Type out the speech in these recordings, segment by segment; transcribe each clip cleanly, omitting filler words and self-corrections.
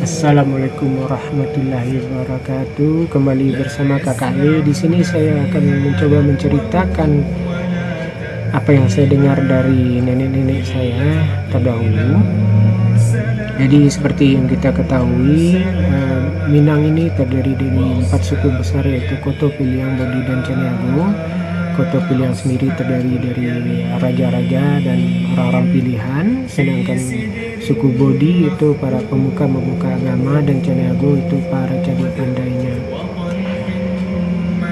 Assalamualaikum warahmatullahi wabarakatuh. Kembali bersama Kakak E. Di sini saya akan mencoba menceritakan apa yang saya dengar dari nenek-nenek saya terdahulu. Jadi seperti yang kita ketahui, Minang ini terdiri dari 4 suku besar, yaitu Koto, Piliang, Bodi, dan Caniago. Koto Piliang sendiri terdiri dari raja-raja dan orang-orang pilihan, sedangkan suku Bodi itu para pemuka-pemuka agama, dan Caniago itu para cadik pandainya.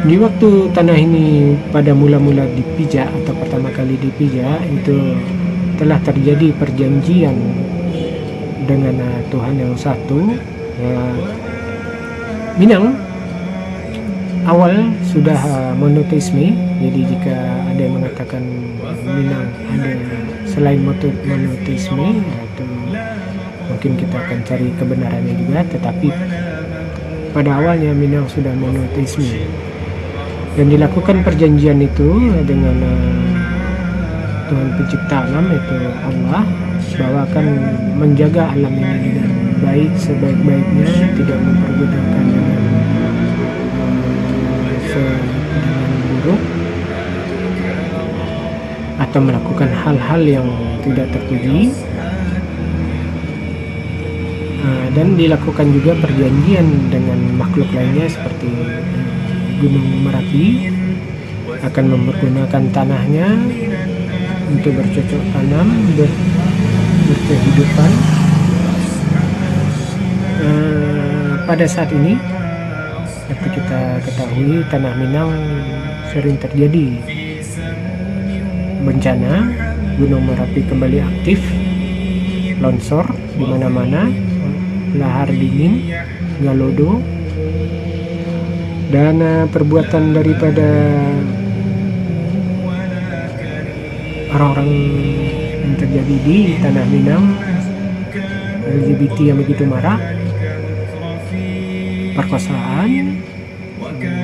Di waktu tanah ini pada mula-mula dipijak atau pertama kali dipijak, itu telah terjadi perjanjian dengan Tuhan yang satu. Minang awal sudah monoteisme, jadi jika ada yang mengatakan Minang ada selain monoteisme, itu mungkin kita akan cari kebenarannya juga, tetapi pada awalnya Minang sudah monoteisme, dan dilakukan perjanjian itu dengan Tuhan pencipta alam, yaitu Allah, bahwa akan menjaga alam ini dengan baik sebaik-baiknya, tidak mempergunakan dengan buruk atau melakukan hal-hal yang tidak terpuji. Dan dilakukan juga perjanjian dengan makhluk lainnya seperti Gunung Merapi, akan mempergunakan tanahnya untuk bercocok tanam, berkehidupan. Pada saat ini, seperti kita ketahui, tanah Minang sering terjadi bencana. Gunung Merapi kembali aktif, longsor di mana-mana, lahar dingin, galodo, dan perbuatan daripada orang-orang yang terjadi di tanah Minang, LGBT yang begitu marah, perkosaan,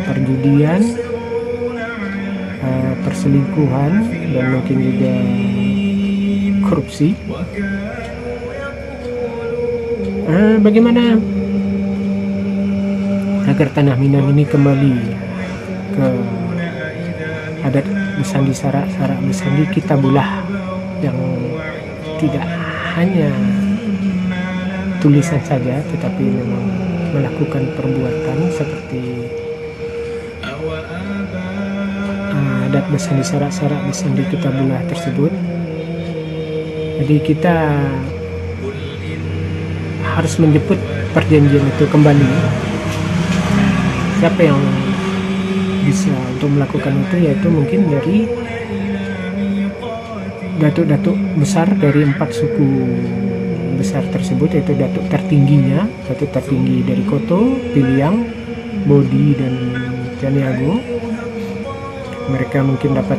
perjudian, perselingkuhan, dan mungkin juga korupsi. Bagaimana agar tanah Minang ini kembali ke adat Besandi, Sarak Besandi Kitabulah, yang tidak hanya tulisan saja, tetapi memang melakukan perbuatan seperti adat Besandi, Sarak Besandi Kitabulah tersebut. Jadi kita harus menjemput perjanjian itu kembali. Siapa yang bisa untuk melakukan itu, yaitu mungkin dari datuk-datuk besar dari 4 suku besar tersebut, yaitu datuk tertingginya, datuk tertinggi dari Koto, Piliang, Bodi, dan Caniago. Mereka mungkin dapat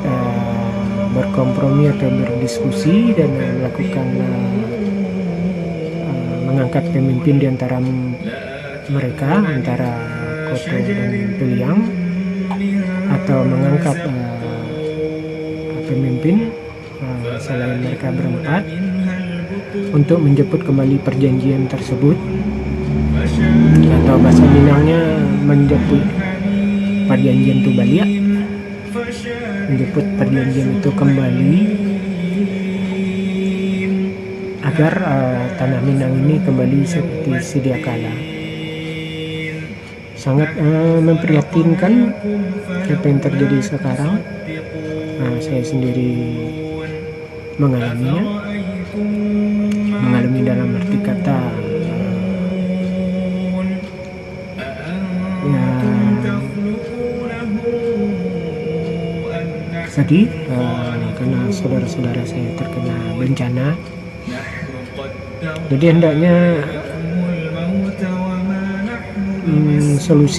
berkompromi atau berdiskusi dan melakukan mengangkat pemimpin di antara mereka, antara Koto dan Piliang, atau mengangkat pemimpin selain mereka berempat untuk menjemput kembali perjanjian tersebut, atau bahasa Minangnya menjemput perjanjian itu balik, menjemput perjanjian itu kembali agar tanah Minang ini kembali seperti sedia kala. Sangat memprihatinkan apa yang terjadi sekarang. Saya sendiri mengalami dalam arti kata ya sedih, karena saudara-saudara saya terkena bencana. Jadi hendaknya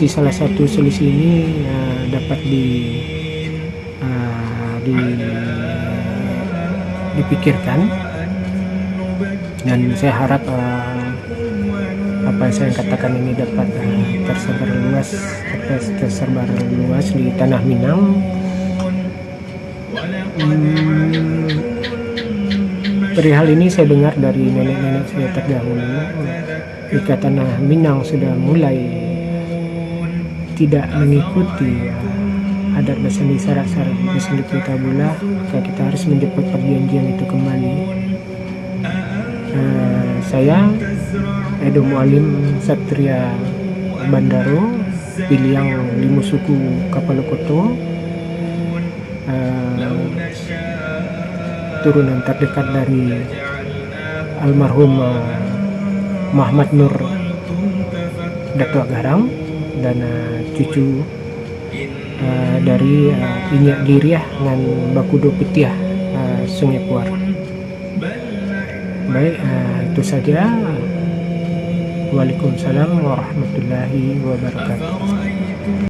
salah satu solusi ini dapat dipikirkan, dan saya harap apa yang saya katakan ini dapat tersebar luas di tanah Minang. perihal ini saya dengar dari nenek-nenek saya terdahulu, jika tanah Minang sudah mulai tidak mengikuti adat bersandi syarat-syarat bersandi tabula, maka kita harus menjemput perjanjian itu kembali. Saya Edo Mualim Satria Bandaro Piliang Limusuku Kapalokoto, turunan terdekat dari almarhum Muhammad Nur Datuk Garang, dan cucu dari Inyak Liriah dengan Bakudo Petiah Sungai Puar. Baik, itu saja. Waalaikumsalam warahmatullahi wabarakatuh.